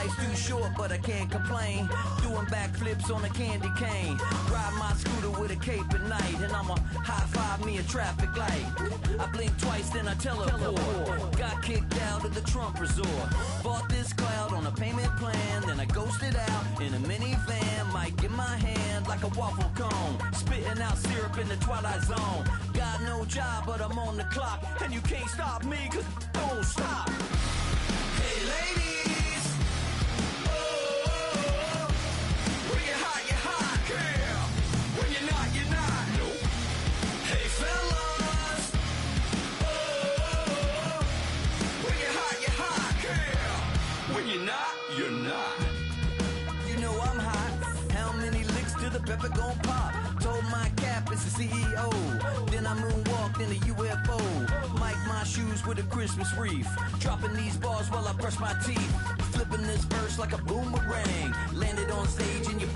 Life's too short, but I can't complain. Doing backflips on a candy cane. Ride my scooter with a cape at night, and I'ma high-five me a traffic light. I blink twice, then I teleport. Got kicked out of the Trump resort. Bought this cloud on a payment plan, then I ghosted out in a minivan. Mic in my hand like a waffle cone, spitting out syrup in the twilight zone. Got no job, but I'm on the clock, and you can't stop me, cause don't stop. Hey ladies, oh, when you're hot, girl. When you're not, you're not. Nope. Hey fellas, oh, when you're hot, girl. When you're not, you're not. You know I'm hot. How many licks till the pepper gon' pop? Told my cap it's the CEO. Then I moonwalked in a UFO. Mike my shoes with a Christmas wreath. Dropping these bars while I brush my teeth. Flipping this verse like a boomerang. Landed on stage in your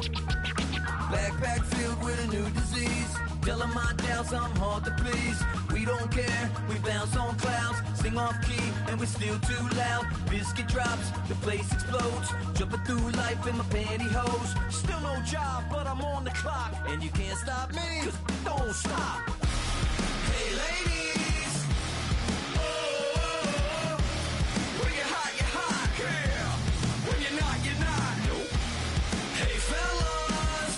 backpack filled with a new disease. Telling my doubts I'm hard to please. We don't care, we bounce on clouds. Sing off key and we're still too loud. Biscuit drops, the place explodes. Jumping through life in my pantyhose. Still no job, but I'm on the clock. And you can't stop me, cause don't stop. Hey ladies, oh, when you're hot, girl. When you're not, you're not. Nope. Hey fellas,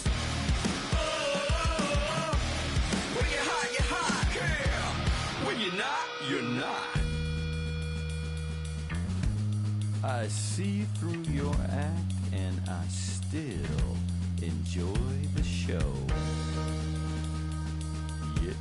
oh, when you're hot, girl. When you're not, you're not. I see through your act and I still enjoy the show. Yeah.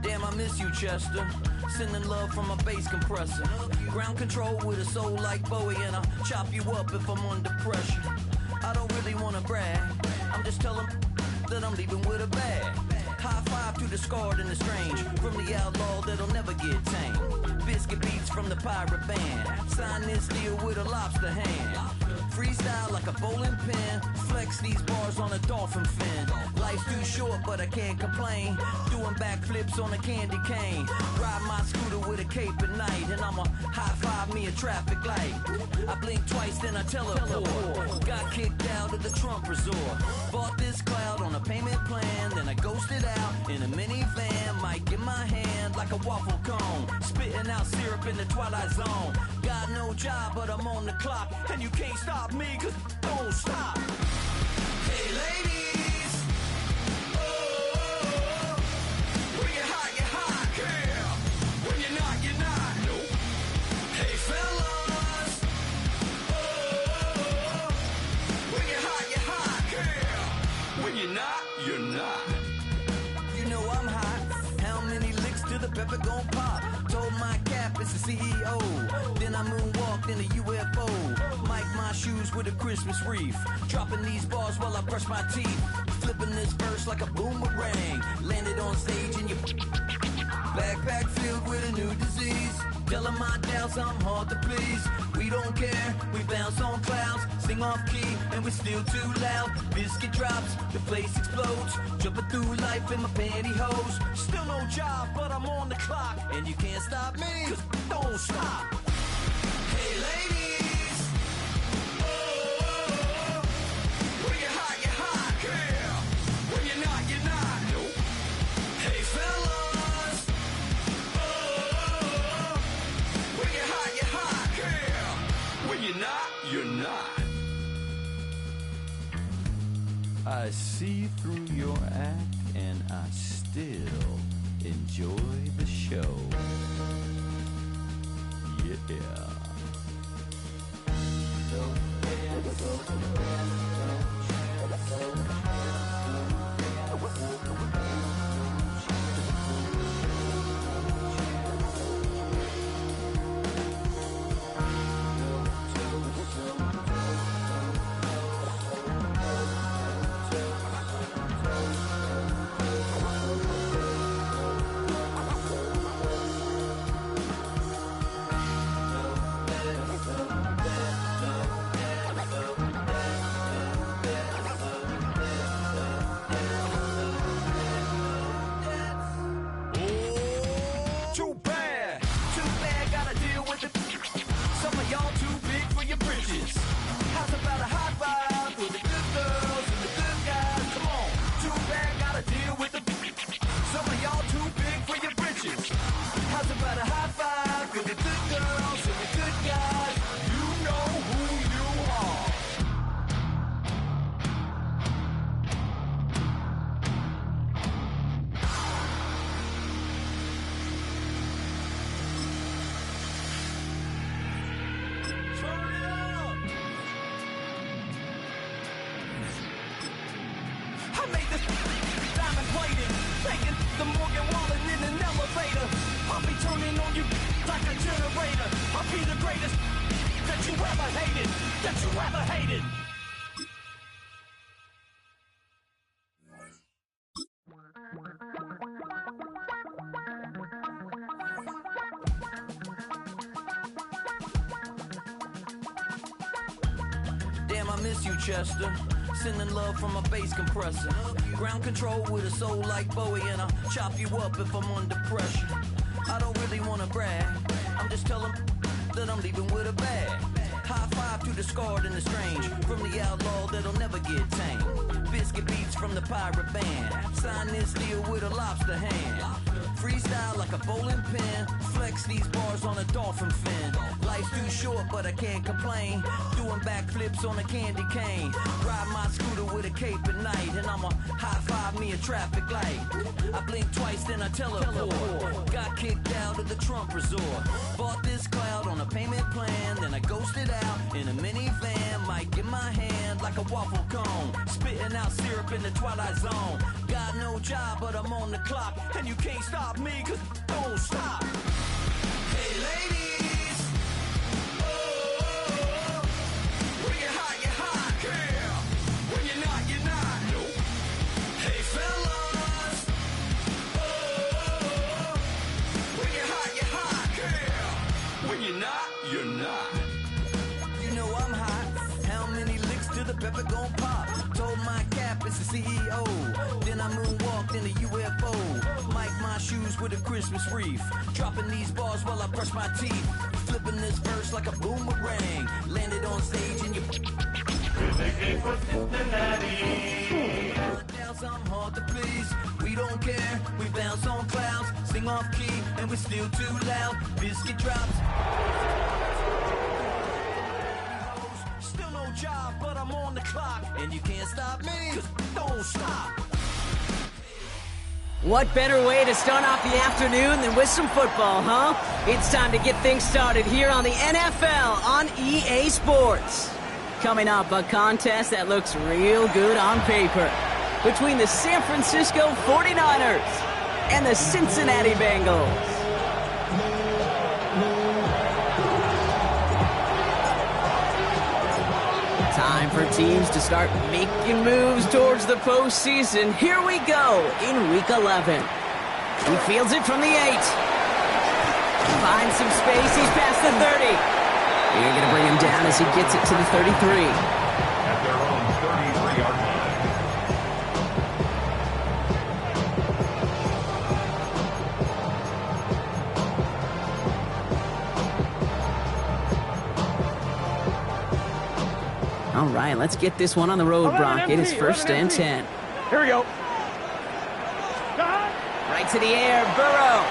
Damn, I miss you, Chester. Sending love from a bass compressor. Ground control with a soul like Bowie, and I'll chop you up if I'm under pressure. I don't really wanna brag, I'm just telling that I'm leaving with a bag. High five to the scarred and the strange, from the outlaw that'll never get tamed. Biscuit beats from the pirate band, sign this deal with a lobster hand. Freestyle like a bowling pin, flex these bars on a dolphin fin. Life's too short, but I can't complain. Doing backflips on a candy cane. Ride my scooter with a cape at night, and I'ma high-five me a traffic light. I blink twice, then I teleport. Got kicked out of the Trump resort. Bought this cloud on a payment plan, then I ghosted out in a minivan. Mic in my hand like a waffle cone, spitting out syrup in the twilight zone. Got no job, but I'm on the clock, and you can't stop me, cause don't stop. Hey ladies, oh, when you're hot, girl. When you're not, you're not. Nope. Hey fellas, oh, when you're hot, girl. When you're not, you're not. You know I'm hot. How many licks till the pepper gon' pop? Told my cap it's the CEO. CEO. Then I moonwalked in a UFO. Mike my shoes with a Christmas wreath. Dropping these bars while I brush my teeth. Flipping this verse like a boomerang. Landed on stage in your backpack filled with a new disease. Telling my doubts I'm hard to please. We don't care, we bounce on clouds. Sing off key and we're still too loud. Biscuit drops, the place explodes. Jumping through life in my pantyhose. Still no job, but I'm on the clock. And you can't stop me, cause don't stop. Hey ladies, oh, when you're hot, yeah. When you're not, you're not. Nope. Hey fellas, oh, when you're hot, yeah. When you're not, you're not. I see through your act and I still enjoy the show. Yeah. Too bad, gotta deal with it. Some of y'all too big for your britches. How's about a high five for the good girls and the good guys? Come on, too bad, gotta deal with it. Some of y'all too big for your britches. How's about a high five for the good girls and the good guys? You know who you are. I made this diamond plated, taking the Morgan Wallen in an elevator. I'll be turning on you like a generator. I'll be the greatest that you ever hated, that you ever hated. Damn, I miss you, Chester. Sending love from a bass compressor. Ground control with a soul like Bowie, and I'll chop you up if I'm under pressure. I don't really wanna brag, I'm just telling that I'm leaving with a bag. High five to the scarred and the strange, from the outlaw that'll never get tamed. Biscuit beats from the pirate band. Sign this deal with a lobster hand. Freestyle like a bowling pin. Flex these bars on a dolphin fin. Life's too short, but I can't complain. Doing backflips on a candy cane. Ride my scooter with a cape at night, and I'ma high five me a traffic light. I blink twice, then I teleport. Got kicked out of the Trump resort. Bought this cloud on a payment plan, then I ghosted out in a minivan. Mic in my hand like a waffle cone. Spitting out syrup in the twilight zone. Got no job, but I'm on the clock, and you can't stop me, cause don't stop. Hey ladies, oh, when you're hot, yeah. When you're not, you're not. Nope. Hey fellas, oh, when you're hot, yeah. When you're not, you're not. You know I'm hot. How many licks till the pepper gon' pop? Told my cap it's the CEO. Then I moonwalked in a UFO. Mike my shoes with a Christmas wreath. Dropping these bars while I brush my teeth. Flipping this verse like a boomerang. Landed on stage in your I'm hard to please. We don't care, we bounce on clouds. Sing off key and we're still too loud. Biscuit drops. Still no job, but I'm on the clock. And you can't stop me, cause don't stop. What better way to start off the afternoon than with some football, huh? It's time to get things started here on the NFL on EA Sports. Coming up, a contest that looks real good on paper between the San Francisco 49ers and the Cincinnati Bengals. Time for teams to start making moves towards the postseason. Here we go in Week 11. He fields it from the 8. Finds some space. He's past the 30. You're going to bring him down as he gets it to the 33. At their own 33-yard line. All right, let's get this one on the road, Brock. It is 1st and 10. Here we go. Right to the air, Burrow.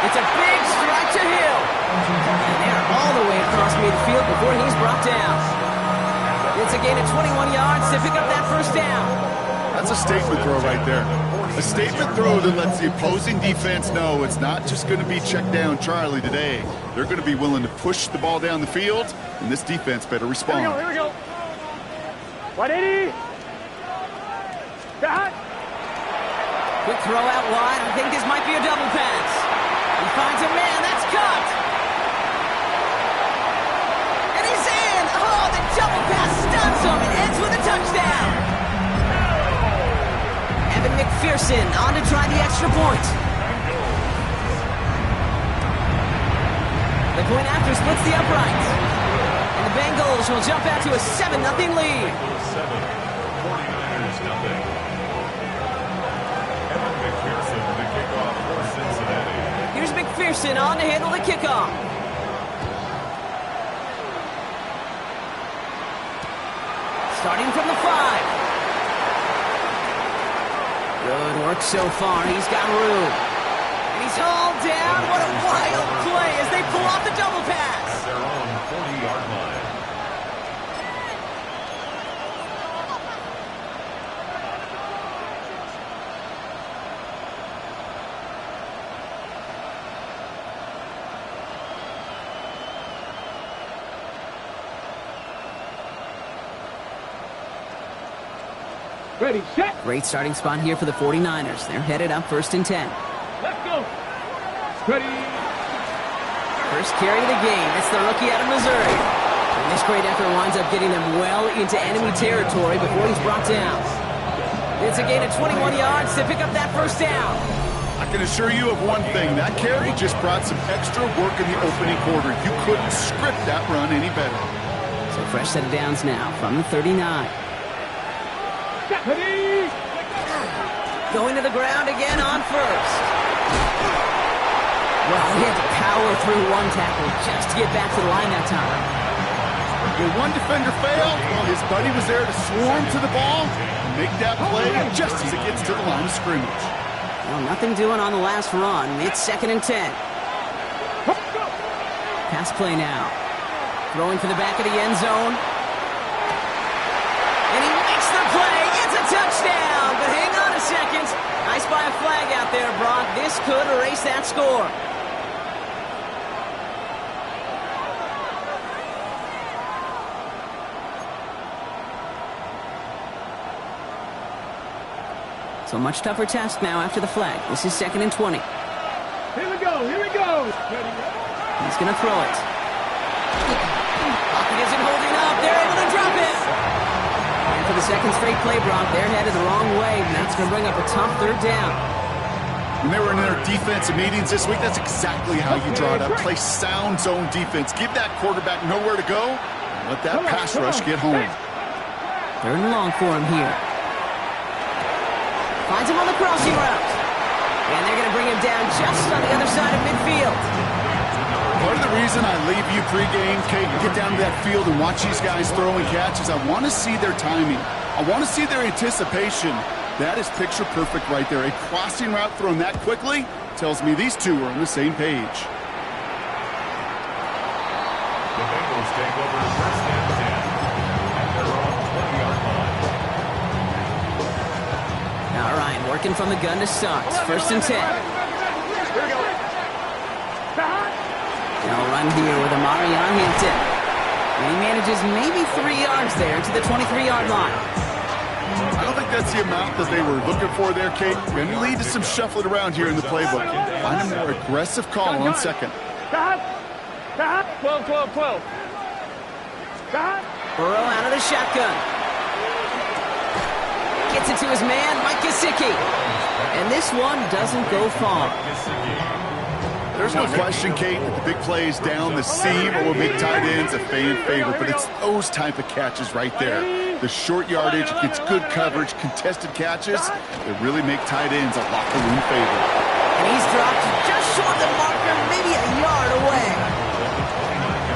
It's a big strike to Hill. And they're all the way across midfield before he's brought down. It's a gain of 21 yards to pick up that 1st down. That's a statement throw right there. A statement throw that lets the opposing defense know it's not just going to be check down Charlie today. They're going to be willing to push the ball down the field, and this defense better respond. Here we go. 180. Got. Quick throw out wide. I think this might be a double pass. He finds a man. That's caught. And he's in. Oh, the double pass stuns him. It ends with a touchdown. Evan McPherson on to try the extra point. The point after splits the uprights. And the Bengals will jump out to a 7-0 lead. 7, 49ers nothing. Evan McPherson with the kickoff for Cincinnati. Here's McPherson on to handle the kickoff. Starting from the 5. Good work so far. He's got room. And he's hauled down. What a wild play as they pull off the double pass. At their own 40-yard line. Ready, set. Great starting spot here for the 49ers. They're headed up 1st and 10. Let's go. Ready. First carry of the game. It's the rookie out of Missouri. And this great effort winds up getting them well into enemy territory before he's brought down. It's a gain of 21 yards to pick up that 1st down. I can assure you of one thing. That carry just brought some extra work in the opening quarter. You couldn't script that run any better. So fresh set of downs now from the 39. Ready. Going to the ground again on 1st. Well, he had to power through one tackle just to get back to the line that time. When one defender failed, well, his buddy was there to swarm to the ball and make that play just as it gets to the line of scrimmage. Well, nothing doing on the last run. It's 2nd and 10. Pass play now. Throwing for the back of the end zone. And he makes the play. It's a touchdown. But hang on a second. I spy a flag out there, Brock. This could erase that score. So much tougher task now after the flag. This is 2nd and 20. Here we go. Here we go. Ready. He's going to throw it. Pocket isn't holding up. They're able to drop it. And for the 2nd straight play, Brock, they're headed the wrong way. And that's going to bring up a tough 3rd down. When they were in their defensive meetings this week, that's exactly how you draw it up. Play sound zone defense. Give that quarterback nowhere to go. And let that pass rush get home. 3rd and long for him here. Finds him on the crossing route. And they're going to bring him down just on the other side of midfield. Part of the reason I leave you pregame, Kate, get down to that field and watch these guys throw and catch is I want to see their timing. I want to see their anticipation. That is picture perfect right there. A crossing route thrown that quickly tells me these two are on the same page. The Bengals take over 1st and 10 at their own 20-yard line. All right, working from the gun to start. 1st and 10. Here we go. They'll run here with Amari on Hampton. And he manages maybe 3 yards there to the 23-yard line. I don't think that's the amount that they were looking for there, Kate. Going to lead to some shuffling around here in the playbook. Find a more aggressive call on 2nd. 12, 12, 12. Burrow out of the shotgun. Gets it to his man, Mike Gesicki. And this one doesn't go far. There's no question, Kate, that the big plays down the seam will make tight ends a fan favorite, but it's those type of catches right there. The short yardage, gets good coverage, contested catches that really make tight ends a locker room favorite. And he's dropped just short of the marker, maybe a yard away.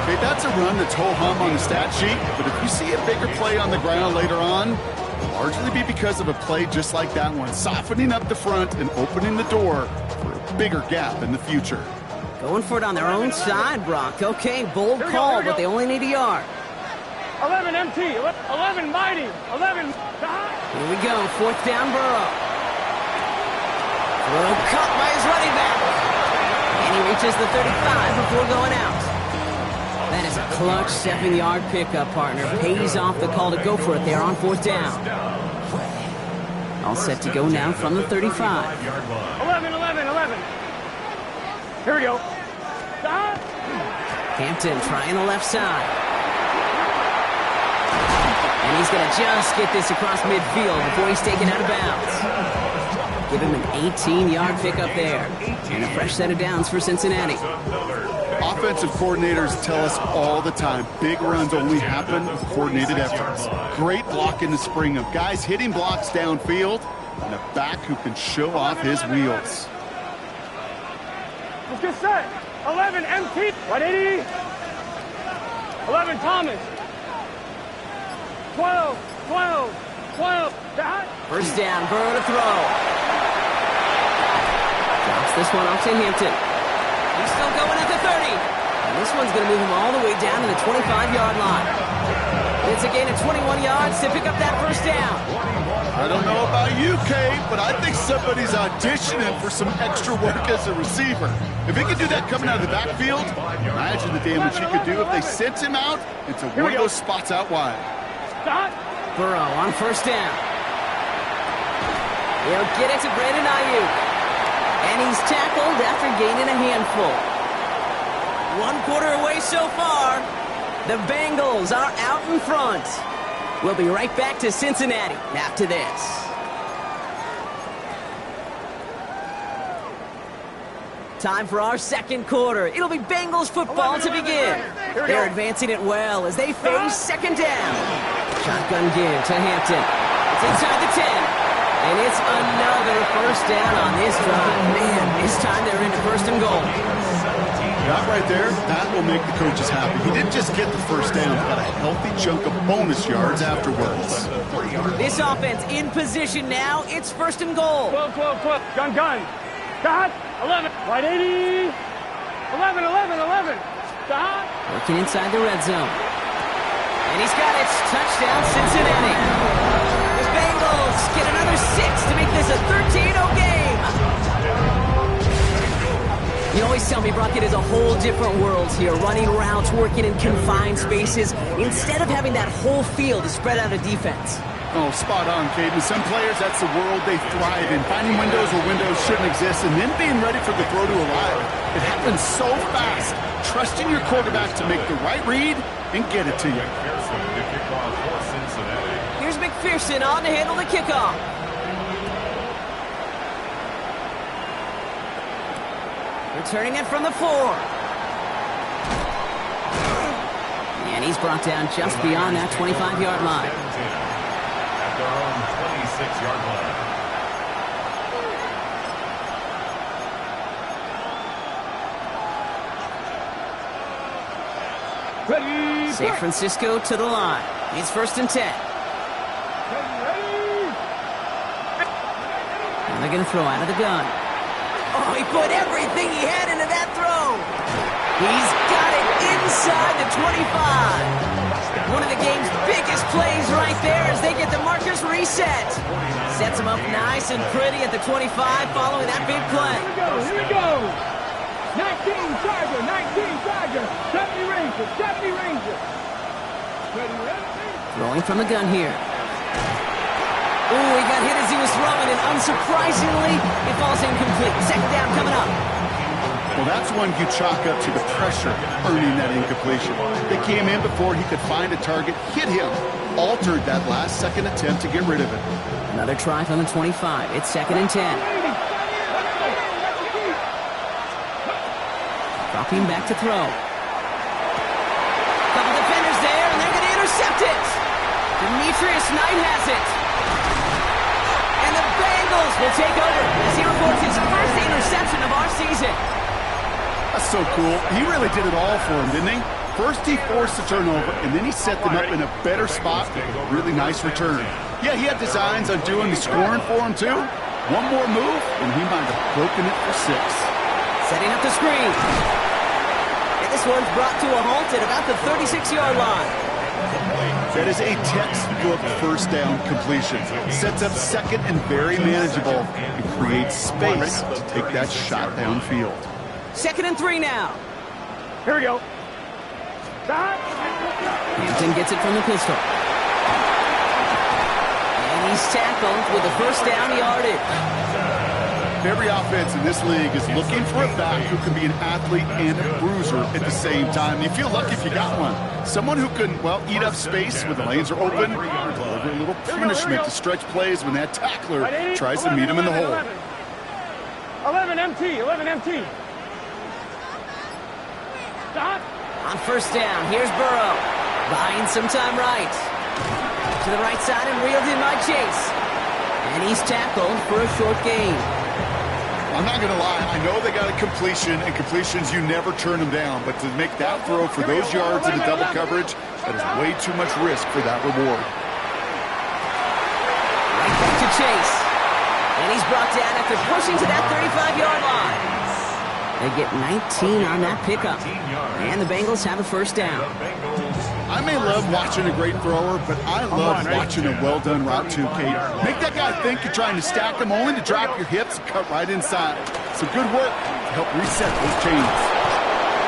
Okay, that's a run that's ho-hum on the stat sheet, but if you see a bigger play on the ground later on, it'll largely be because of a play just like that one, softening up the front and opening the door for a bigger gap in the future. Going for it on their own side, Brock. Okay, bold call, but they only need a yard. 11 MT, 11 mighty, 11. Here we go, 4th down, Burrow. Burrow caught by his running back. And he reaches the 35 before going out. That is a clutch 7-yard pickup, partner. Pays off the call to go for it there on 4th down. All set to go now from the 35. 11. Here we go. Hampton trying the left side. And he's going to just get this across midfield before he's taken out of bounds. Give him an 18-yard pickup there. And a fresh set of downs for Cincinnati. Offensive coordinators tell us all the time, big runs only happen with coordinated efforts. Great block in the spring of guys hitting blocks downfield and a back who can show off his wheels. Let's get set. 11 MT, 180. 11 Thomas. 12. First down, Burrow to throw. Drops this one off to Hampton. He's still going at the 30. And this one's going to move him all the way down to the 25-yard line. It's a gain of 21 yards to pick up that first down. I don't know about you, Kate, but I think somebody's auditioning for some extra work as a receiver. If he could do that coming out of the backfield, imagine the damage he could do if they sent him out into one of those spots out wide. Burrow on first down. He'll get it to Brandon Ayuk. And he's tackled after gaining a handful. 1 quarter away so far. The Bengals are out in front. We'll be right back to Cincinnati after this. Time for our second quarter. It'll be Bengals football to begin. They're advancing it well as they face second down. Shotgun give to Hampton. It's inside the 10. And it's another first down on this drive. Man, this time they're into 1st and goal. That right there, that will make the coaches happy. He didn't just get the first down, he got a healthy chunk of bonus yards afterwards. This offense in position now. It's 1st and goal. 12. Gun. Dot. 11. Right 80. 11. Dot. Working inside the red zone. And he's got it. Touchdown, Cincinnati. The Bengals get another 6 to make this a 13-0 game. You always tell me, Brock, it is a whole different world here. Running routes, working in confined spaces, instead of having that whole field to spread out a defense. Oh, spot on, Caden. Some players, that's the world they thrive in. Finding windows where windows shouldn't exist and then being ready for the throw to arrive. It happens so fast. Trusting your quarterback to make the right read and get it to you. Here's McPherson on to handle the kickoff. Returning it from the 4. And he's brought down just beyond that 25-yard line. At their own 26-yard line. Ready. San Francisco to the line. It's 1st and 10. And they're going to throw out of the gun. Oh, he put everything he had into that throw. He's got it inside the 25. One of the game's biggest plays right there as they get the markers reset. Sets him up nice and pretty at the 25 following that big play. Here we go. 19 Charger. 70 Ranger. Ready. Throwing from the gun here. Oh, he got hit as he was throwing, and unsurprisingly, it falls incomplete. Second down coming up. Well, that's one you chalk up to the pressure earning that incompletion. They came in before he could find a target, hit him, altered that last-second attempt to get rid of it. Another try from the 25. It's 2nd and 10. Dropping back to throw. Couple defenders there, and they're going to intercept it. Demetrius Knight has it. And the Bengals will take over as he reports his first interception of our season. That's so cool. He really did it all for him, didn't he? First he forced the turnover, and then he set them up in a better spot with a really nice return. Yeah, he had designs on doing the scoring for him, too. One more move, and he might have broken it for 6. Setting up the screen. And this one's brought to a halt at about the 36-yard line. That is a textbook first down completion. Sets up second and very manageable and creates space to take that shot downfield. 2nd and 3 now. Here we go. Stop. Hampton gets it from the pistol. And he's tackled with a first down yardage. Every offense in this league is looking for a back who can be an athlete and a bruiser at the same time. You feel lucky if you got one. Someone who can, well, eat up space when the lanes are open, deliver a little punishment to stretch plays when that tackler tries to meet him in the hole. 11 MT. Stop. On first down, here's Burrow. Buying some time right. To the right side and reeled in by Chase. And he's tackled for a short gain. I'm not going to lie. I know they got a completion, and completions, you never turn them down. But to make that throw for those yards in the double coverage, that is way too much risk for that reward. Right back to Chase. And he's brought down after pushing to that 35-yard line. They get 19 on that pickup. And the Bengals have a first down. I may love watching a great thrower, but I love watching a well-done route too, Kate. Make that guy think you're trying to stack them, only to drop your hips and cut right inside. Some good work to help reset those chains.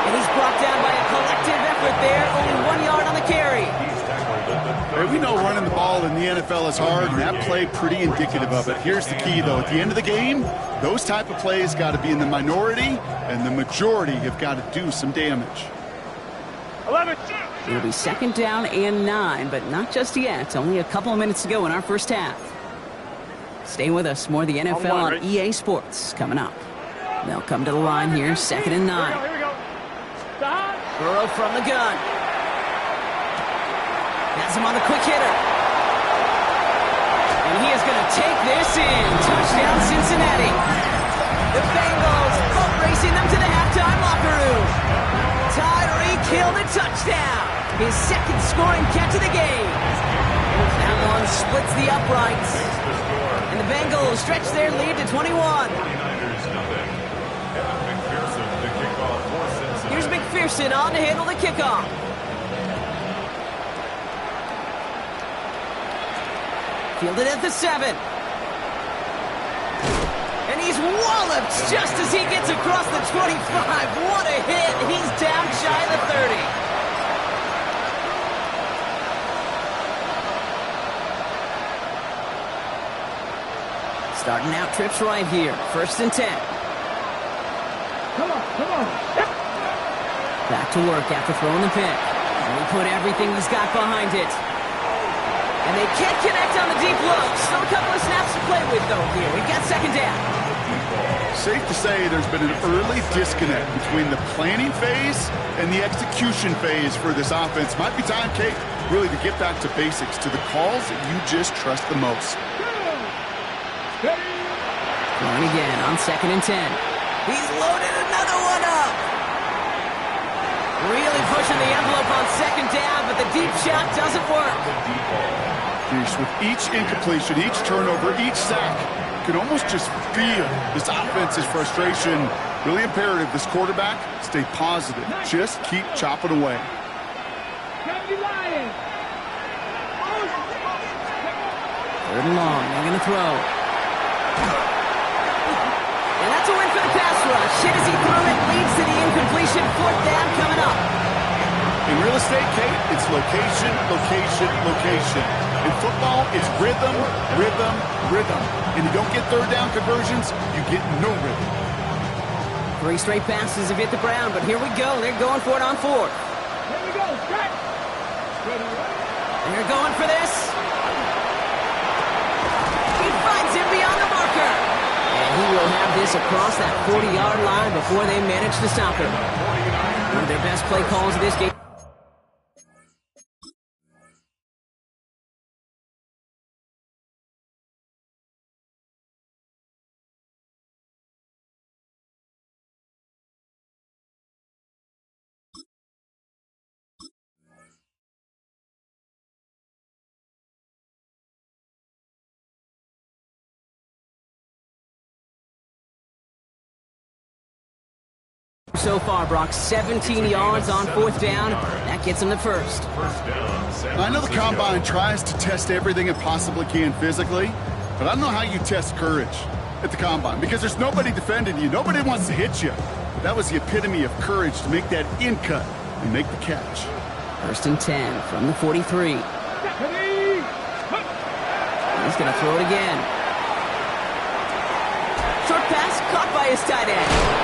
And he's brought down by a collective effort there. Only 1 yard on the carry. Hey, we know running the ball in the NFL is hard, and that play pretty indicative of it. Here's the key, though. At the end of the game, those type of plays got to be in the minority, and the majority have got to do some damage. 11. It'll be 2nd down and 9, but not just yet. Only a couple of minutes to go in our first half. Stay with us. More of the NFL on EA Sports coming up. They'll come to the line here, 2nd and 9. Here we go. Stop. Burrow from the gun. Has him on the quick hitter. And he is going to take this in. Touchdown, Cincinnati. The Bengals boat racing them to the halftime locker room. Tyreek Hill the touchdown. His 2nd scoring catch of the game. That one splits the uprights. And the Bengals stretch their lead to 21. Here's McPherson on to handle the kickoff. Fielded at the 7. And he's walloped just as he gets across the 25. What a hit. He's down shy of the 30. Starting out trips right here. 1st and 10. Come on. Back to work after throwing the pick. And he put everything he's got behind it. And they can't connect on the deep look. Still a couple of snaps to play with, though, here. We've got 2nd down. Safe to say there's been an early disconnect between the planning phase and the execution phase for this offense. Might be time, Kate, really to get back to basics, to the calls that you just trust the most. Going again on 2nd and 10. He's loaded another one up. Really pushing the envelope on 2nd down, but the deep shot doesn't work. With each incompletion, each turnover, each sack, you can almost just feel this offense's frustration. Really imperative, this quarterback, stay positive. Just keep chopping away. 3rd and long, they're going to throw. And that's a win for the pass rush. Hit as he threw it, leads to the incompletion. 4th down coming up. In real estate, Kate, it's location, location, location. In football, it's rhythm, rhythm, rhythm. And you don't get 3rd down conversions, you get no rhythm. 3 straight passes have hit the ground, but here we go. They're going for it on 4th. Here we go. Stretch. They're going for this. He finds him beyond the marker. And he will have this across that 40-yard line before they manage to stop him. One of their best play calls of this game. So far, Brock, 17 yards on 4th down. That gets him the first. I know the Combine tries to test everything it possibly can physically, but I don't know how you test courage at the Combine because there's nobody defending you. Nobody wants to hit you. But that was the epitome of courage to make that in cut and make the catch. 1st and 10 from the 43. He's going to throw it again. Short pass caught by his tight end.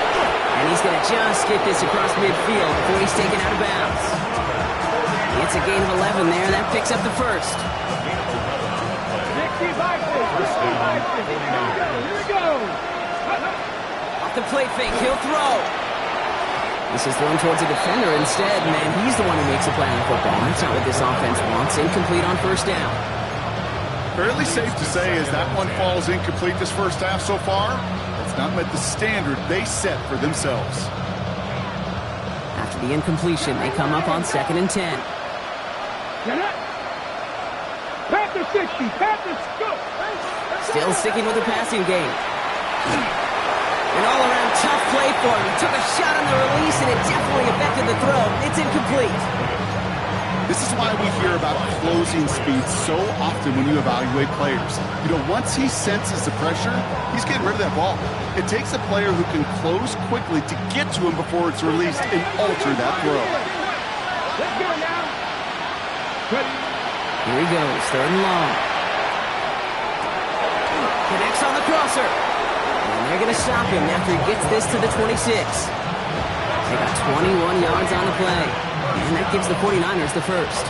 And he's going to just get this across midfield before he's taken out of bounds. It's a gain of 11 there. That picks up the first. 65. Here we go. Off the play fake, he'll throw. This is thrown towards a defender instead. Man, he's the one who makes a play on football. That's not what this offense wants. Incomplete on 1st down. Fairly safe to say as that one falls incomplete this first half so far. It's not met the standard they set for themselves. After the incompletion, they come up on 2nd and 10. Panther 60. Panther go. Still sticking with the passing game. An all-around tough play for him. He took a shot on the release, and it definitely affected the throw. It's incomplete. This is why we hear about closing speed so often when you evaluate players. You know, once he senses the pressure, he's getting rid of that ball. It takes a player who can close quickly to get to him before it's released and alter that throw. Let's go now. Here he goes, 3rd and long. Connects on the crosser. And they're going to stop him after he gets this to the 26. They got 21 yards on the play. And that gives the 49ers the first.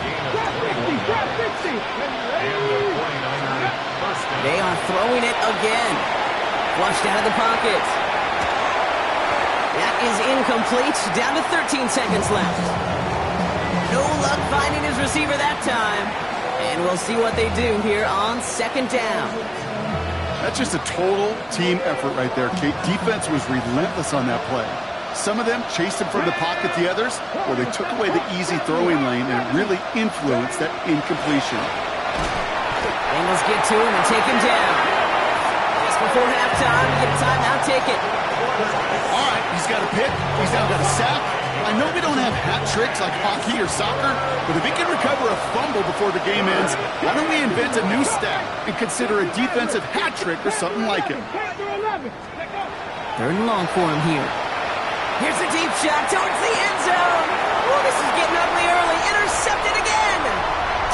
They are throwing it again. Flushed out of the pocket. That is incomplete. Down to 13 seconds left. No luck finding his receiver that time. And we'll see what they do here on 2nd down. That's just a total team effort right there, Kate. Defense was relentless on that play. Some of them chased him from the pocket, the others, well, they took away the easy throwing lane, and it really influenced that incompletion. Bengals get to him and take him down. Just before halftime, get a timeout, take it. All right, he's got a pick, he's now got a sack. I know we don't have hat tricks like hockey or soccer, but if he can recover a fumble before the game ends, why don't we invent a new stat and consider a defensive hat trick or something like it? 3rd and long for him here. Here's a deep shot towards the end zone. Oh, this is getting ugly early. Intercepted again.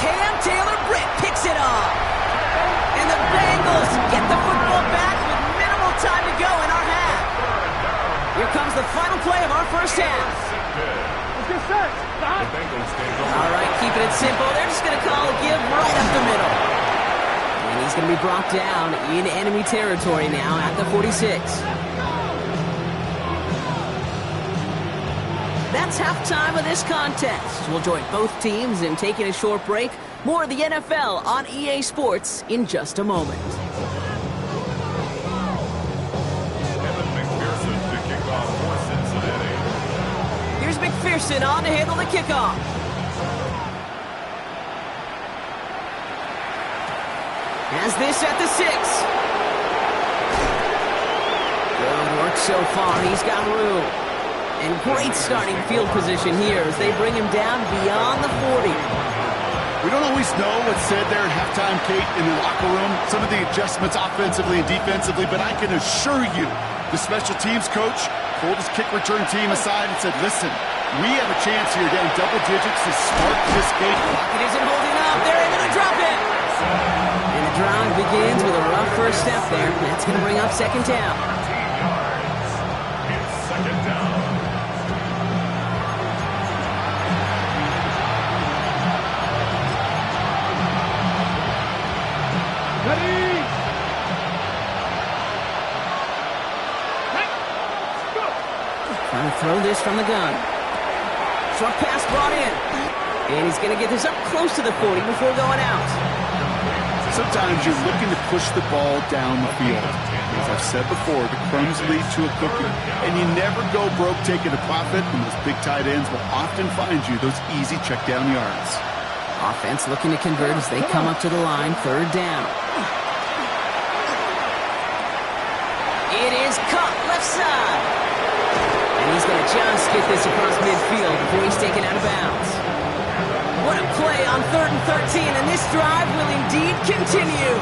Cam Taylor-Britt picks it off. And the Bengals get the football back with minimal time to go in our half. Here comes the final play of our first half. All right, keeping it simple. They're just going to call a give right up the middle. And he's going to be brought down in enemy territory now at the 46. That's halftime of this contest. We'll join both teams in taking a short break. More of the NFL on EA Sports in just a moment. Here's McPherson on to handle the kickoff. Has this at the 6. Good work so far. He's got room. And great starting field position here as they bring him down beyond the 40. We don't always know what's said there at halftime, Kate, in the locker room. Some of the adjustments offensively and defensively, but I can assure you the special teams coach pulled his kick return team aside and said, listen, we have a chance here down double digits to spark this game. It isn't holding up. They're able to drop it. And the drive begins with a rough first step there. That's going to bring up 2nd down. this from the gun. Short pass brought in. And he's going to get this up close to the 40 before going out. Sometimes you're looking to push the ball down the field. As I've said before, the crumbs lead to a cookie. And you never go broke taking a profit, and those big tight ends will often find you those easy check down yards. Offense looking to convert as they come up to the line, third down. It is caught left side. And he's going to just get this across midfield before he's taken out of bounds. What a play on 3rd and 13, and this drive will indeed continue.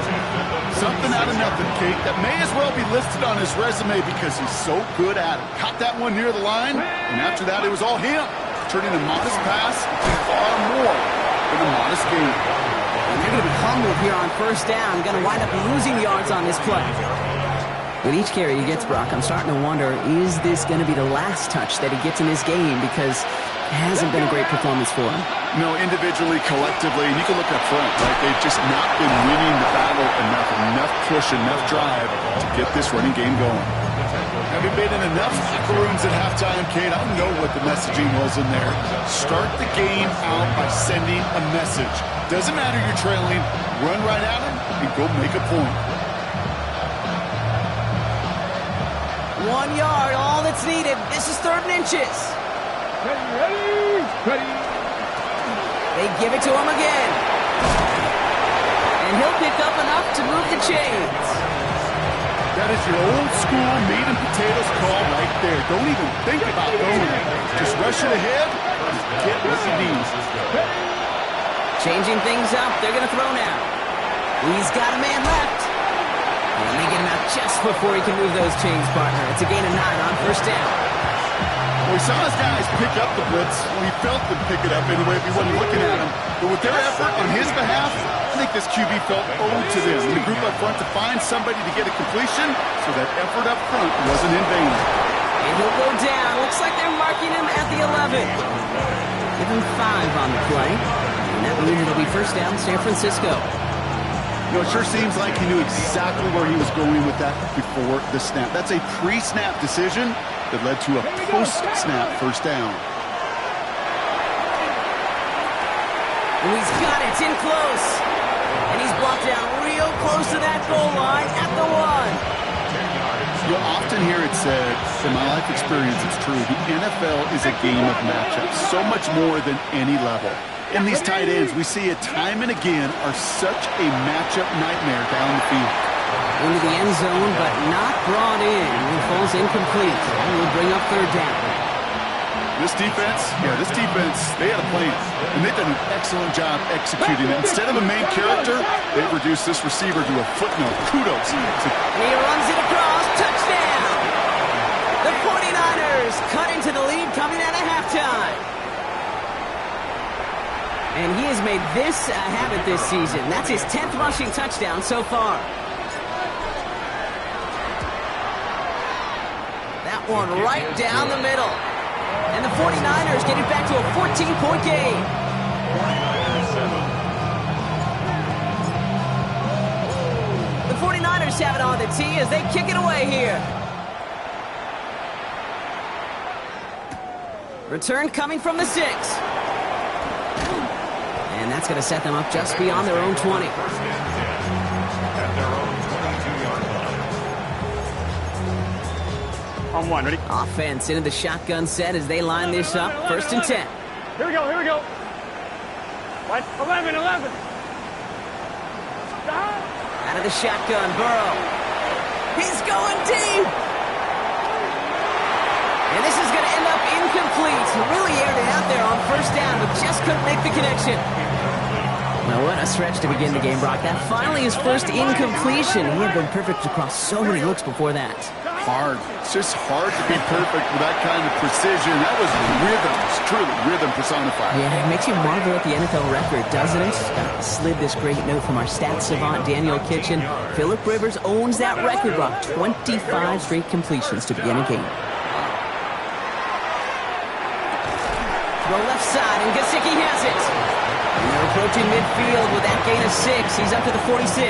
Something out of nothing, Kate. That may as well be listed on his resume because he's so good at it. Caught that one near the line, and after that it was all him. Turning a modest pass into far more than a modest gain. And they're going to be humbled here on first down. Going to wind up losing yards on this play. With each carry he gets, Brock, I'm starting to wonder, is this going to be the last touch that he gets in this game? Because it hasn't been a great performance for him. No, individually, collectively, and you can look up front, right? They've just not been winning the battle enough push, enough drive to get this running game going. Having been in enough locker rooms at halftime, Kate, I don't know what the messaging was in there. Start the game out by sending a message. Doesn't matter you're trailing, run right at him and go make a point. 1 yard, all that's needed. This is 3rd and inches. Ready. They give it to him again. And he'll pick up enough to move the chains. That is your old school meat and potatoes call right there. Don't even think about going. Just rush it ahead and get what you need. Changing things up, they're going to throw now. He's got a man left. And they get him out just before he can move those chains, partner. It's a gain of 9 on first down. Well, we saw his guys pick up the blitz. We felt them pick it up anyway if he wasn't looking at him. But with their effort on his behalf, I think this QB felt owed to them. The group up front to find somebody to get a completion, so that effort up front wasn't in vain. And he'll go down. Looks like they're marking him at the 11. Give him 5 on the play. And that means it'll be first down, San Francisco. You know, it sure seems like he knew exactly where he was going with that before the snap. That's a pre-snap decision that led to a post-snap first down. And he's got it. It's in close. And he's blocked down real close to that goal line at the 1. You'll often hear it said, in my life experience, it's true, the NFL is a game of matchups, so much more than any level. And these tight ends, we see it time and again, are such a matchup nightmare down the field. Into the end zone, but not brought in. It falls incomplete. And will bring up third down. This defense, they had a plan. And they've done an excellent job executing it. Instead of a main character, they've reduced this receiver to a footnote. Kudos. And he runs it across. Touchdown! The 49ers cut into the lead coming out of halftime. And he has made this a habit this season. That's his 10th rushing touchdown so far. That one right down the middle. And the 49ers get it back to a 14-point game. The 49ers have it on the tee as they kick it away here. Return coming from the 6. And that's going to set them up just beyond their own 20. On 1, ready? Offense into the shotgun set as they line this up. 1st and 10. Here we go. What? 11. Out of the shotgun, Burrow. He's going deep. And this is going to end up incomplete. Really aired it out there on first down, but just couldn't make the connection. Well, what a stretch to begin the game, Brock. That finally his first incompletion. He had been perfect across so many looks before that. Hard. It's just hard to be perfect with that kind of precision. That was rhythm. It's truly rhythm personified. Yeah, it makes you marvel at the NFL record, doesn't it? Slid this great note from our stats savant, Daniel Kitchen. Phillip Rivers owns that record, Brock. 25 straight completions to begin a game. Throw left side, and Gesicki has it. And they're approaching midfield with that gain of 6. He's up to the 46.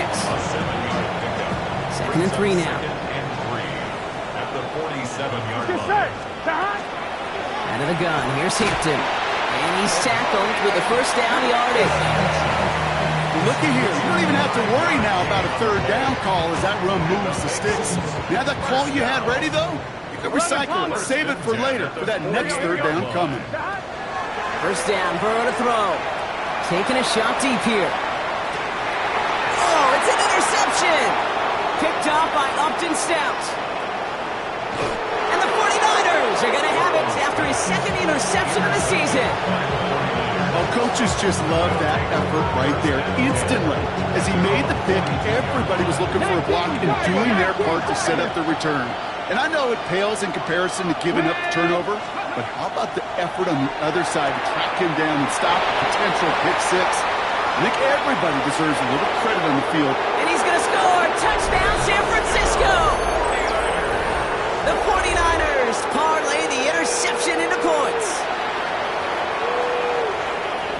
2nd and 3 now. At the 47-yard line. Out of the gun, here's Hampton. And he's tackled with the first down yardage. Looky here, you don't even have to worry now about a third down call as that run moves the sticks. Now that call you had ready, though, you can recycle it, save it for later, for that next third down coming. First down, Burrow to throw. Taking a shot deep here. Oh, it's an interception! Picked off by Upton Stout. And the 49ers are going to have it after his second interception of the season. Well, coaches just love that effort right there. Instantly, as he made the pick, everybody was looking for a block and doing their part to set up the return. And I know it pales in comparison to giving up the turnover, but how about the effort on the other side to track him down and stop a potential pick six? I think everybody deserves a little credit on the field. And he's going to score! Touchdown, San Francisco! The 49ers parlay the interception into points.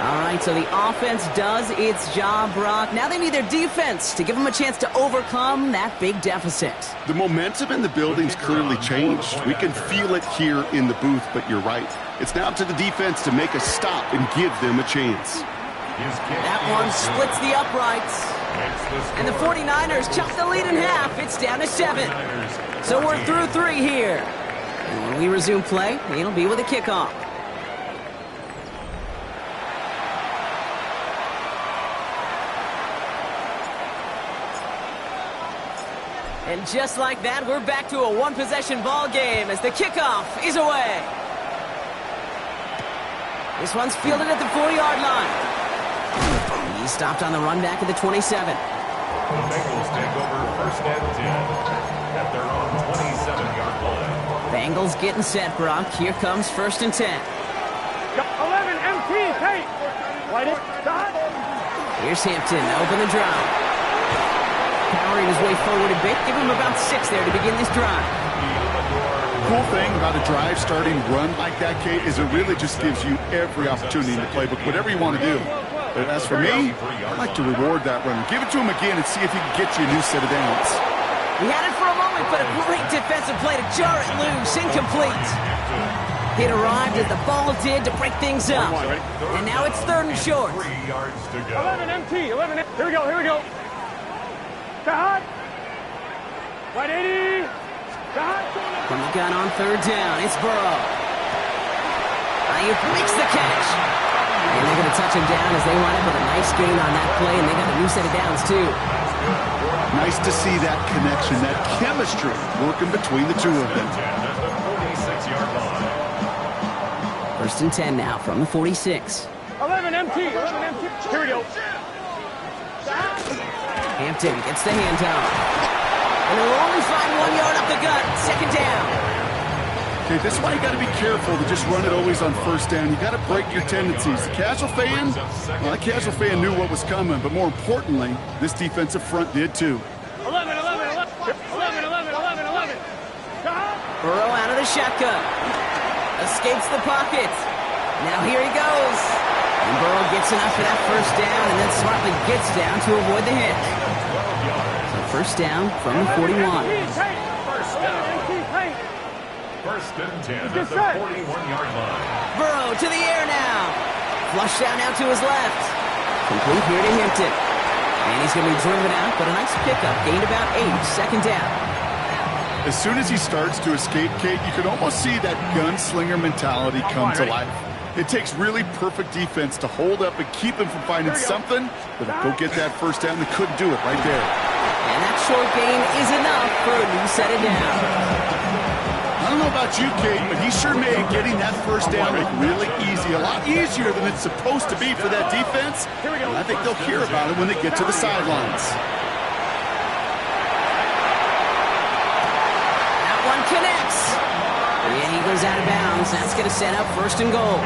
All right, so the offense does its job, Brock. Now they need their defense to give them a chance to overcome that big deficit. The momentum in the building's clearly changed. We can feel it here in the booth, but you're right. It's now up to the defense to make a stop and give them a chance. That one splits the uprights. And the 49ers chop the lead in half. It's down to 7. So we're through 3 here. And when we resume play, it'll be with a kickoff. And just like that, we're back to a one-possession ball game as the kickoff is away. This one's fielded at the 4-yard line. He stopped on the run back at the 27. The Bengals take over first and 10 at their own 27-yard line. Bengals getting set, Brock. Here comes first and 10. 11 MT, Tate. White it, stop. Here's Hampton, open the drive. Powering his way forward a bit. Give him about 6 there to begin this drive. Cool thing about a drive starting run like that, Kate, is it really just gives you every opportunity in the playbook, whatever you want to do. But as for me, I'd like to reward that runner. Give it to him again and see if he can get you a new set of downs. He had it for a moment, but a great defensive play to jar it loose. Incomplete. It arrived as the ball did to break things up. And now it's 3rd and short. 3 yards to go. 11 MT, 11 MT. Here we go, here we go. Stop. 180. Stop. From the gun on 3rd down, it's Burrow. Ayuk makes the catch. And they're going to touch him down as they line up with a nice gain on that play, and they got a new set of downs, too. Nice to see that connection, that chemistry working between the two of them. 46-yard line. 1st and 10 now from the 46. 11 MT, 11 MT. Here we go. Hampton gets the handoff. And they'll only find 1 yard up the gut. 2nd down. Okay, this is why you got to be careful to just run it always on 1st down. You got to break your tendencies. The casual fan, well, the casual fan knew what was coming, but more importantly, this defensive front did too. 11, 11, 11, 11, 11, 11, 11. Stop. Burrow out of the shotgun. Escapes the pocket. Now here he goes. And Burrow gets enough for that 1st down and then smartly gets down to avoid the hit. So 1st down from the 41. First and 10 at the 41-yard line. Burrow to the air now. Flush down now to his left. Complete here to Hampton. And he's going to be driven out, but a nice pickup. Gained about 8. 2nd down. As soon as he starts to escape, Kate, you can almost see that gunslinger mentality come to life. It takes really perfect defense to hold up and keep him from finding something, but go get that 1st down. They couldn't do it right there. And that short gain is enough for a new set of downs. I don't know about you, Kate, but he sure made getting that 1st down look really easy. A lot easier than it's supposed to be for that defense. And I think they'll hear about it when they get to the sidelines. That one connects. And he goes out of bounds. That's going to set up 1st and goal.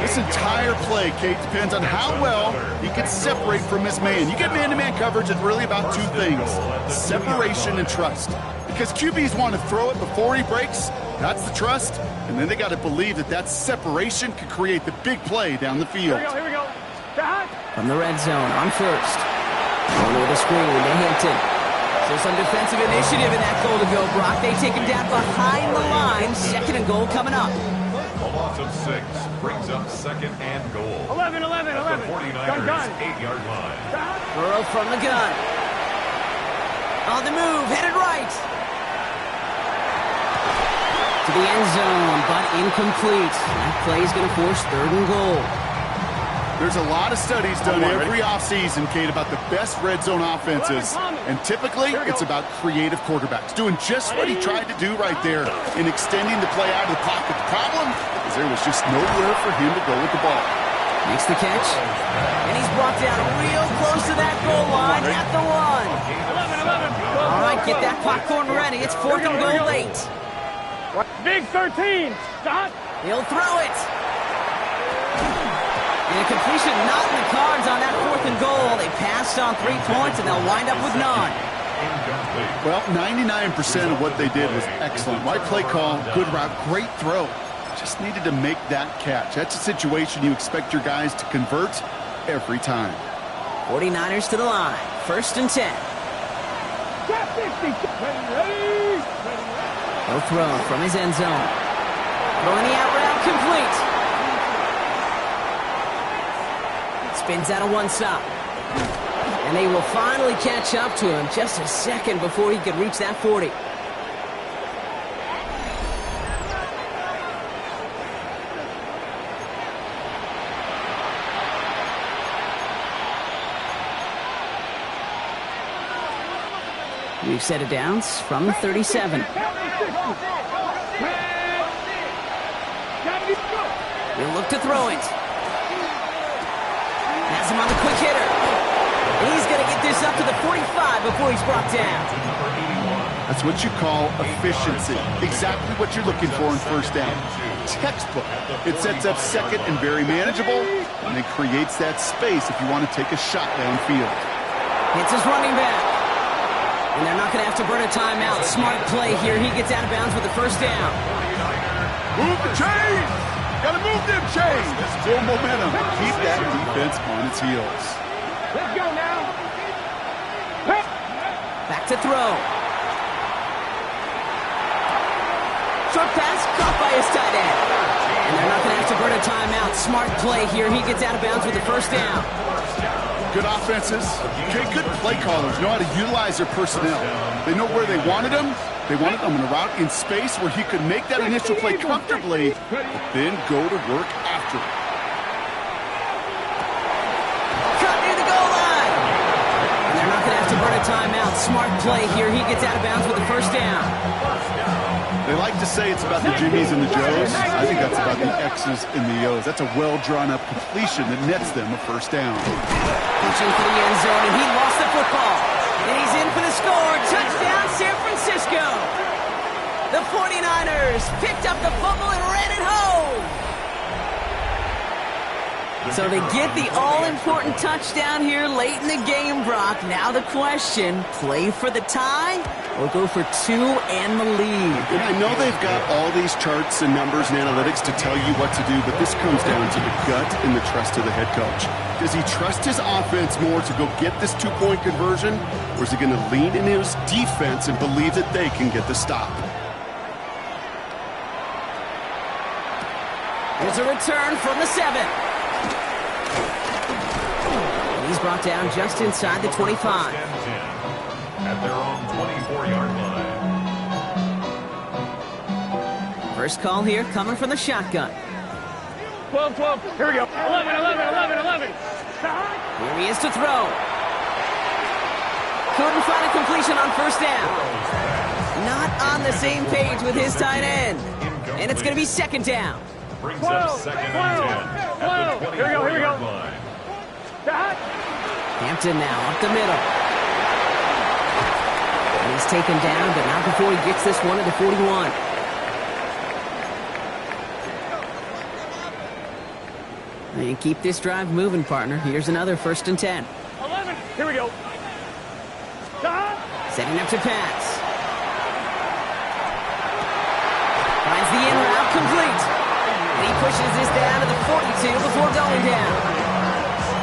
This entire play, Kate, depends on how well he can separate from his man. You get man-to-man coverage, it's really about 2 things: separation and trust. Because QBs want to throw it before he breaks. That's the trust. And then they got to believe that that separation can create the big play down the field. Here we go. From the red zone on 1st. Over the screen to Hampton. So some defensive initiative in that goal to go, Brock. They take him down behind the line. 2nd and goal coming up. loss of 6 brings up second and goal. 11. At the 49ers' 8-yard line. Burrow from the gun. On the move, headed right. To the end zone, but incomplete. That play is going to force 3rd and goal. There's a lot of studies done every offseason, Kate, about the best red zone offenses. And typically, it's about creative quarterbacks doing just what he tried to do right there in extending the play out of the pocket. The problem is there was just nowhere for him to go with the ball. Makes the catch. And he's brought down real close to that goal line at the 1. All right, get that popcorn ready. It's 4th and goal late. Big 13. Stop. He'll throw it. And a completion not in the cards on that 4th and goal. They passed on 3 points, and they'll wind up with none. Well, 99% of what they did was excellent. Right play call, good route, great throw. Just needed to make that catch. That's a situation you expect your guys to convert every time. 49ers to the line. 1st and 10. He'll throw from his end zone. Throwing the out route complete. Spins out of one side. And they will finally catch up to him just a second before he could reach that 40. We've set it down from the 37. He'll look to throw it. Has him on the quick hitter. And he's going to get this up to the 45 before he's brought down. That's what you call efficiency. Exactly what you're looking for in 1st down. Textbook. It sets up 2nd and very manageable, and it creates that space if you want to take a shot downfield. It's his running back. And they're not going to have to burn a timeout. Smart play here. He gets out of bounds with the 1st down. Move the chains! Gotta move them chains! Build momentum. Keep that defense on its heels. Let's go now. Back to throw. Short pass caught by his tight end. And they're not going to have to burn a timeout. Smart play here. He gets out of bounds with the 1st down. Good offenses. Okay, good play callers know how to utilize their personnel. They know where they wanted him. They wanted him in a route in space where he could make that initial play comfortably, but then go to work after it. Cut near the goal line. And they're not going to have to burn a timeout. Smart play here. He gets out of bounds with the 1st down. They like to say it's about the Jimmies and the Joes. I think that's about the X's and the O's. That's a well-drawn-up completion that nets them a 1st down. Pushing for the end zone, and he lost the football. And he's in for the score. Touchdown, San Francisco. The 49ers picked up the fumble and ran it home. So they get the all-important touchdown here late in the game, Brock. Now the question, play for the tie or go for 2 and the lead? And I know they've got all these charts and numbers and analytics to tell you what to do, but this comes down to the gut and the trust of the head coach. Does he trust his offense more to go get this 2-point conversion, or is he going to lean in his defense and believe that they can get the stop? Here's a return from the 7. He's brought down just inside the 25. At their own 24-yard line. First call here coming from the shotgun. 12. Here we go. 11. Here he is to throw. Couldn't find a completion on 1st down. Not on the same page with his tight end. And it's going to be 2nd down. Brings up 2nd and 10 at the 24-yard line. Hampton now up the middle. And he's taken down, but not before he gets this one to the 41. And keep this drive moving, partner. Here's another 1st and 10. 11. Here we go. Setting up to pass. Finds the in route complete. And he pushes this down to the 42 before going down.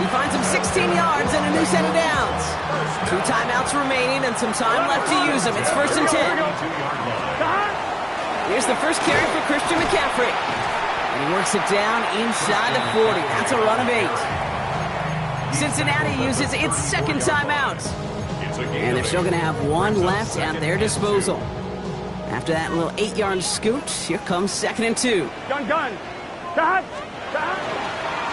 He finds him 16 yards and a new set of downs. 2 timeouts remaining and some time left to use them. It's 1st and 10. Here's the first carry for Christian McCaffrey. And he works it down inside the 40. That's a run of 8. Cincinnati uses its second timeout. And they're still going to have one left at their disposal. After that little 8-yard scoot, here comes 2nd and 2. Gun. Stop.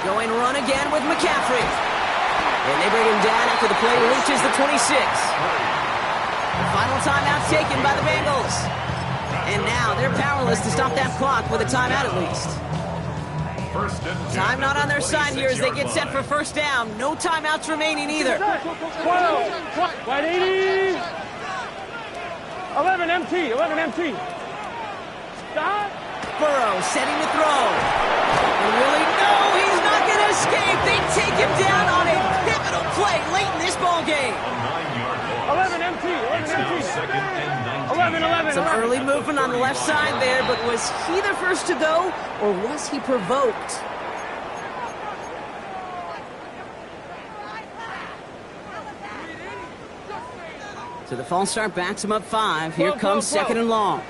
Going run again with McCaffrey. And they bring him down after the play reaches the 26. The final timeout taken by the Bengals. And now they're powerless to stop that clock with a timeout at least. Time not on their side here as they get set for first down. No timeouts remaining either. 12. 180. 11 empty. Stop. Burrow setting to throw. And really, no, he's not going to escape. They take him down on a pivotal play late in this ball game. 11 empty. 11. Some early movement on the left side there, but was he the first to go, or was he provoked? So the false start backs him up 5. Here comes 2nd and long.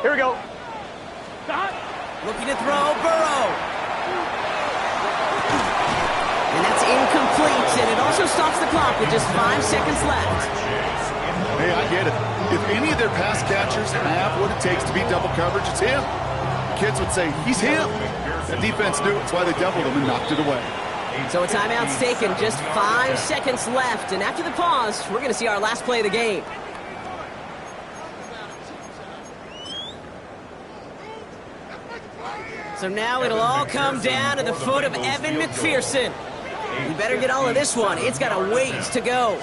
Here we go. Stop. Looking to throw, Burrow. And that's incomplete, and it also stops the clock with just 5 seconds left. Hey, I get it. If any of their pass catchers have what it takes to beat double coverage, it's him. Kids would say, he's him. The defense knew it. That's why they doubled him and knocked it away. So a timeout's taken, just 5 seconds left. And after the pause, we're going to see our last play of the game. So now it'll all come down to the foot of Evan McPherson. You better get all of this one. It's got a ways to go.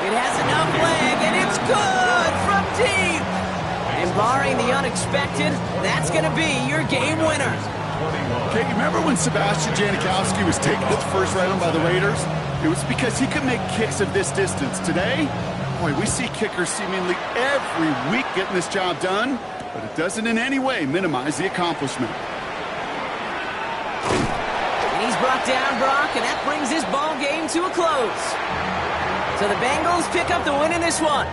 It has enough leg, and it's good from deep. And barring the unexpected, that's going to be your game winner. Okay, you remember when Sebastian Janikowski was taken at the first round by the Raiders? It was because he could make kicks of this distance. Today, boy, we see kickers seemingly every week getting this job done, but it doesn't in any way minimize the accomplishment. And he's brought down, Brock, and that brings this ball game to a close. So the Bengals pick up the win in this one.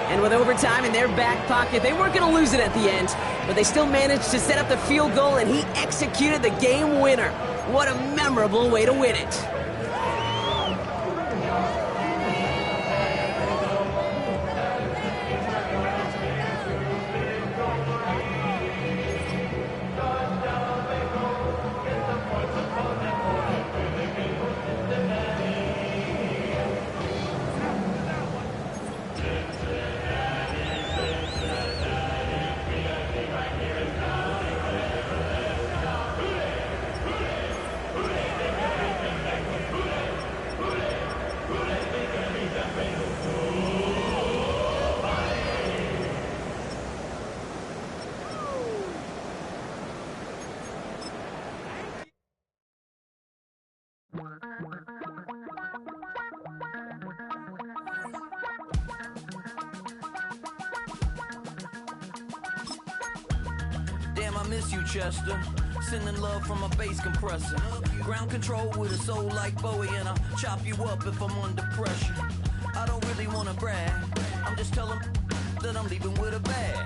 And with overtime in their back pocket, they weren't going to lose it at the end, but they still managed to set up the field goal, and he executed the game winner. What a memorable way to win it. Damn, I miss you, Chester. Sending love from a bass compressor. Ground control with a soul like Bowie, and I'll chop you up if I'm under pressure. I don't really want to brag. I'm just telling that I'm leaving with a bag.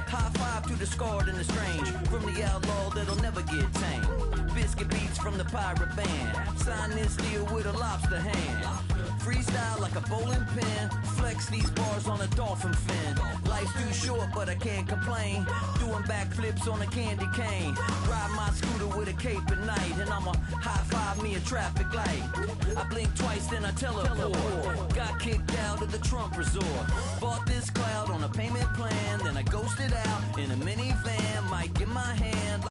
High five to the scarred and the strange. From the outlaw that'll never get tamed. Biscuit beats from the pirate band. Sign this deal with a lobster hand. Freestyle like a bowling pin. Flex these bars on a dolphin fin. Life's too short, but I can't complain. Doing backflips on a candy cane. Ride my scooter with a cape at night. And I'ma high five me a traffic light. I blink twice, then I teleport. Got kicked out of the Trump resort. Bought this cloud on a payment plan. Then I ghosted out in a minivan. Mic in my hand.